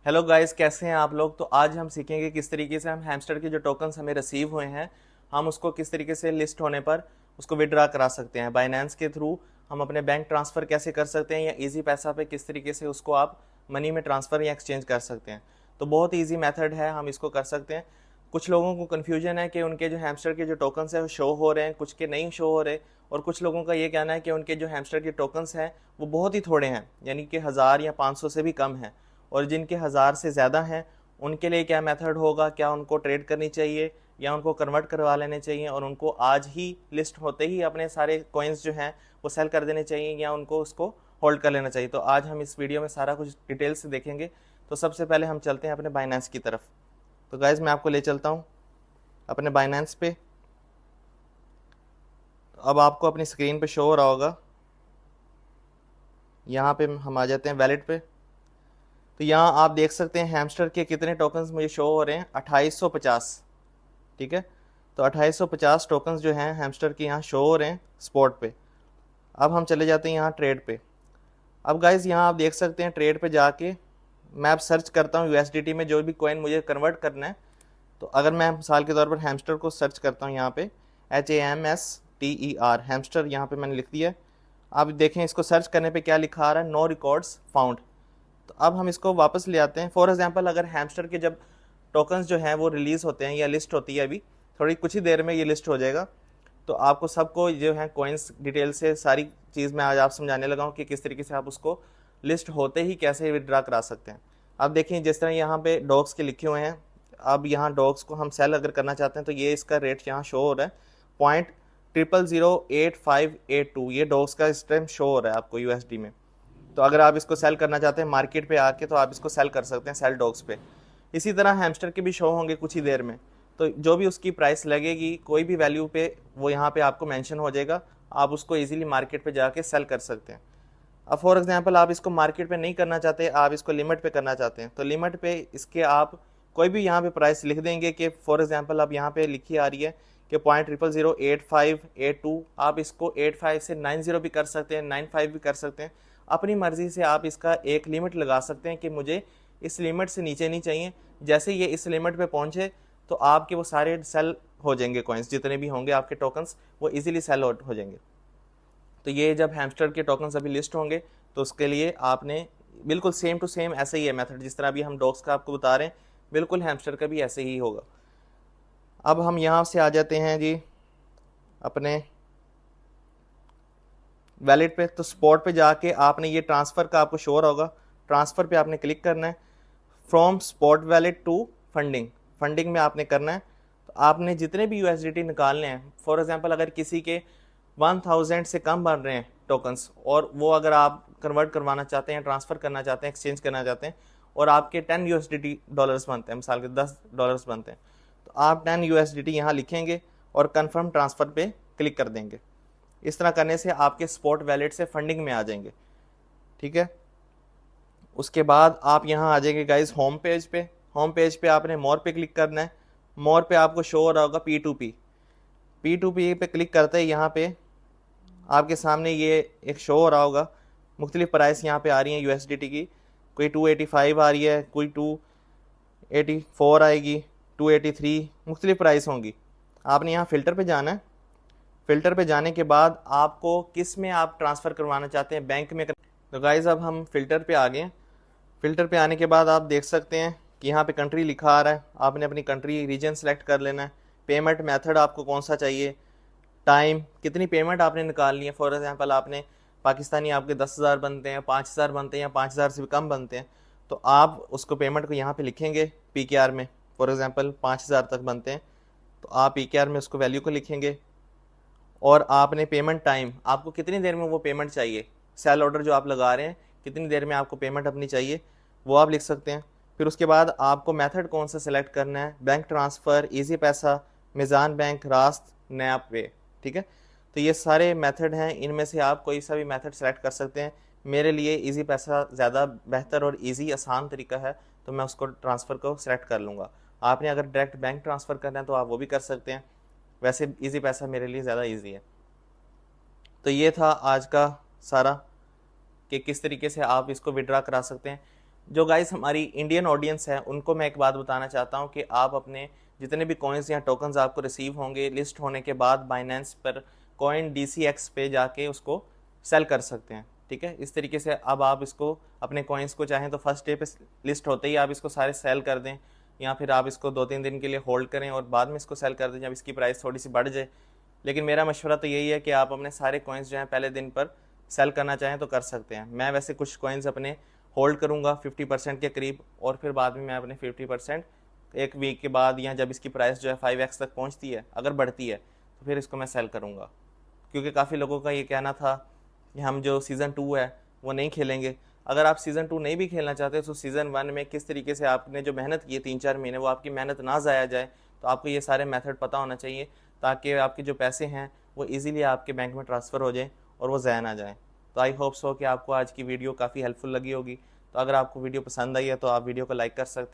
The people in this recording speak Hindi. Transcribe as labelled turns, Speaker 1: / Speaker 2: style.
Speaker 1: हेलो गाइस, कैसे हैं आप लोग। तो आज हम सीखेंगे किस तरीके से हम हैमस्टर के जो टोकन्स हमें रिसीव हुए हैं हम उसको किस तरीके से लिस्ट होने पर उसको विड्रा करा सकते हैं। बाइनेंस के थ्रू हम अपने बैंक ट्रांसफ़र कैसे कर सकते हैं या इजी पैसा पे किस तरीके से उसको आप मनी में ट्रांसफ़र या एक्सचेंज कर सकते हैं। तो बहुत ईजी मेथड है, हम इसको कर सकते हैं। कुछ लोगों को कन्फ्यूजन है कि उनके जो हैमस्टर के जो टोकन्स हैं वो शो हो रहे हैं, कुछ के नहीं शो हो रहे, और कुछ लोगों का ये कहना है कि उनके जो हैमस्टर के टोकन्स हैं वो बहुत ही थोड़े हैं, यानी कि 1000 या 500 से भी कम हैं। और जिनके 1000 से ज़्यादा हैं उनके लिए क्या मेथड होगा, क्या उनको ट्रेड करनी चाहिए या उनको कन्वर्ट करवा लेने चाहिए और उनको आज ही लिस्ट होते ही अपने सारे कॉइन्स जो हैं वो सेल कर देने चाहिए या उनको उसको होल्ड कर लेना चाहिए। तो आज हम इस वीडियो में सारा कुछ डिटेल से देखेंगे। तो सबसे पहले हम चलते हैं अपने बाइनेंस की तरफ। तो गाइज़ मैं आपको ले चलता हूँ अपने बाइनेंस पे। अब आपको अपनी स्क्रीन पे शो हो रहा होगा, यहाँ पे हम आ जाते हैं वैलेट पे। तो यहाँ आप देख सकते हैं हैमस्टर के कितने टोकन्स मुझे शो हो रहे हैं, 2850। ठीक है, तो 2850 टोकन्स जो हैं हैमस्टर के यहाँ शो हो रहे हैं स्पॉट पे। अब हम चले जाते हैं यहाँ ट्रेड पे। अब गाइज यहाँ आप देख सकते हैं ट्रेड पे जाके मैं अब सर्च करता हूँ यूएसडीटी में जो भी कॉइन मुझे कन्वर्ट करना है। तो अगर मैं मिसाल के तौर पर हैमस्टर को सर्च करता हूँ यहाँ पे HAMSTER हैमस्टर यहाँ पे मैंने लिख दिया। अब देखें इसको सर्च करने पे क्या लिखा आ रहा है, नो रिकॉर्ड्स फाउंड। तो अब हम इसको वापस ले आते हैं। फॉर एग्जांपल अगर हैमस्टर के जब टोकन्स जो हैं वो रिलीज़ होते हैं या लिस्ट होती है, अभी थोड़ी कुछ ही देर में ये लिस्ट हो जाएगा, तो आपको सबको जो है कॉइन्स डिटेल से सारी चीज़ मैं आज आप समझाने लगा हूँ कि किस तरीके से आप उसको लिस्ट होते ही कैसे विड्रा करा सकते हैं। अब देखिए जिस तरह यहाँ पे डॉग्स के लिखे हुए हैं, अब यहाँ डॉग्स को हम सेल अगर करना चाहते हैं तो ये इसका रेट यहाँ शो हो रहा है 0.0008582। ये डॉग्स का इस टाइम शो हो रहा है आपको यूएसडी में। तो अगर आप इसको सेल करना चाहते हैं मार्केट पे आके तो आप इसको सेल कर सकते हैं सेल डॉग्स पे। इसी तरह हैमस्टर के भी शो होंगे कुछ ही देर में, तो जो भी उसकी प्राइस लगेगी कोई भी वैल्यू पे वो यहाँ पे आपको मेंशन हो जाएगा, आप उसको इजीली मार्केट पे जाके सेल कर सकते हैं। अब फॉर एग्जांपल आप इसको मार्केट पे नहीं करना चाहते, आप इसको लिमिट पे करना चाहते हैं, तो लिमिट पे इसके आप कोई भी यहाँ पे प्राइस लिख देंगे कि फॉर एग्जांपल अब यहाँ पे लिखी आ रही है कि 0.0008582। आप इसको 85 से 90 भी कर सकते हैं, 95 भी कर सकते हैं, अपनी मर्जी से आप इसका एक लिमिट लगा सकते हैं कि मुझे इस लिमिट से नीचे नहीं चाहिए। जैसे ये इस लिमिट पे पहुंचे तो आपके वो सारे सेल हो जाएंगे, कॉइन्स जितने भी होंगे आपके टोकन्स वो इजीली सेल आउट हो जाएंगे। तो ये जब हैमस्टर के टोकन्स अभी लिस्ट होंगे तो उसके लिए आपने बिल्कुल सेम टू सेम ऐसे ही है मेथड, जिस तरह अभी हम डॉग्स का आपको बता रहे हैं बिल्कुल हैमस्टर का भी ऐसे ही होगा। अब हम यहाँ से आ जाते हैं जी अपने वैलेट पे। तो स्पॉट पे जाके आपने ये ट्रांसफ़र का आपको शो होगा, ट्रांसफ़र पे आपने क्लिक करना है, from spot wallet to funding, funding में आपने करना है। तो आपने जितने भी यूएसडीटी निकालने हैं, फॉर एग्जांपल अगर किसी के 1000 से कम बन रहे हैं टोकन्स और वो अगर आप कन्वर्ट करवाना चाहते हैं, ट्रांसफ़र करना चाहते हैं, एक्सचेंज करना चाहते हैं और आपके 10 यूएसडीटी डॉलर्स बनते हैं, मिसाल के $10 बनते हैं, तो आप 10 यूएसडीटी यहाँ लिखेंगे और कन्फर्म ट्रांसफ़र पे क्लिक कर देंगे। इस तरह करने से आपके स्पॉट वैलेट से फंडिंग में आ जाएंगे। ठीक है, उसके बाद आप यहाँ आ जाएंगे गाइज होम पेज पे। होम पेज पे आपने मोर पे क्लिक करना है। मोर पे आपको शो हो रहा होगा P2P। P2P पे क्लिक करते ही यहाँ पे आपके सामने ये एक शो हो रहा होगा, मुख्तलिफ प्राइस यहाँ पे आ रही हैं यूएसडीटी की। कोई 285 आ रही है, कोई 284 आएगी, 283, मुख्तलिफ प्राइस होंगी। आपने यहाँ फ़िल्टर पे जाना है। फ़िल्टर पे जाने के बाद आपको किस में आप ट्रांसफ़र करवाना चाहते हैं, बैंक में तो गाइज़ अब हम फ़िल्टर पे आ गए हैं। फ़िल्टर पे आने के बाद आप देख सकते हैं कि यहाँ पे कंट्री लिखा आ रहा है, आपने अपनी कंट्री रीजन सेलेक्ट कर लेना है। पेमेंट मेथड आपको कौन सा चाहिए, टाइम, कितनी पेमेंट आपने निकालनी है। फॉर एग्जांपल आपने पाकिस्तानी आपके 10,000 बनते हैं, 5,000 बनते हैं या 5,000 से भी कम बनते हैं, तो आप उसको पेमेंट को यहाँ पे लिखेंगे PKR में। फॉर एग्जांपल 5,000 तक बनते हैं तो आप PKR में उसको वैल्यू को लिखेंगे और आपने पेमेंट टाइम, आपको कितनी देर में वो पेमेंट चाहिए, सेल ऑर्डर जो आप लगा रहे हैं कितनी देर में आपको पेमेंट अपनी चाहिए वो आप लिख सकते हैं। फिर उसके बाद आपको मेथड कौन सा सेलेक्ट करना है, बैंक ट्रांसफ़र, ईजी पैसा, मीज़ान बैंक, रास्त, नैप पे। ठीक है, तो ये सारे मेथड हैं, इनमें से आप कोई सा भी मेथड सेलेक्ट कर सकते हैं। मेरे लिए ईजी पैसा ज़्यादा बेहतर और ईजी आसान तरीका है तो मैं उसको ट्रांसफ़र को सेलेक्ट कर लूँगा। आपने अगर डायरेक्ट बैंक ट्रांसफ़र करना है तो आप वो भी कर सकते हैं, वैसे ईजी पैसा मेरे लिए ज़्यादा ईजी है। तो ये था आज का सारा कि किस तरीके से आप इसको विड्रा करा सकते हैं। जो गाइस हमारी इंडियन ऑडियंस है उनको मैं एक बात बताना चाहता हूँ कि आप अपने जितने भी कॉइन्स या टोकन्स आपको रिसीव होंगे लिस्ट होने के बाद बाइनेंस पर कॉइन DCX पे जाके उसको सेल कर सकते हैं। ठीक है, इस तरीके से अब आप इसको अपने कॉइन्स को चाहें तो फर्स्ट डे पे लिस्ट होते ही आप इसको सारे सेल कर दें, या फिर आप इसको 2-3 दिन के लिए होल्ड करें और बाद में इसको सेल कर दें जब इसकी प्राइस थोड़ी सी बढ़ जाए। लेकिन मेरा मशवरा तो यही है कि आप अपने सारे कॉइन्स जो हैं पहले दिन पर सेल करना चाहें तो कर सकते हैं। मैं वैसे कुछ कॉइन्स अपने होल्ड करूंगा 50% के करीब, और फिर बाद में मैं अपने 50% एक वीक के बाद या जब इसकी प्राइस जो है 5x तक पहुंचती है, अगर बढ़ती है तो फिर इसको मैं सेल करूंगा। क्योंकि काफ़ी लोगों का ये कहना था कि हम जो सीज़न 2 है वो नहीं खेलेंगे। अगर आप सीज़न 2 नहीं भी खेलना चाहते तो सीज़न 1 में किस तरीके से आपने जो मेहनत की है 3-4 महीने, वो आपकी मेहनत ना ज़ाया जाए, तो आपको ये सारे मेथड पता होना चाहिए ताकि आपके जो पैसे हैं वो इजीली आपके बैंक में ट्रांसफ़र हो जाएं और वो ज़ाया ना जाएं। तो आई होप सो कि आपको आज की वीडियो काफ़ी हेल्पफुल लगी होगी। तो अगर आपको वीडियो पसंद आई है तो आप वीडियो को लाइक कर सकते हैं।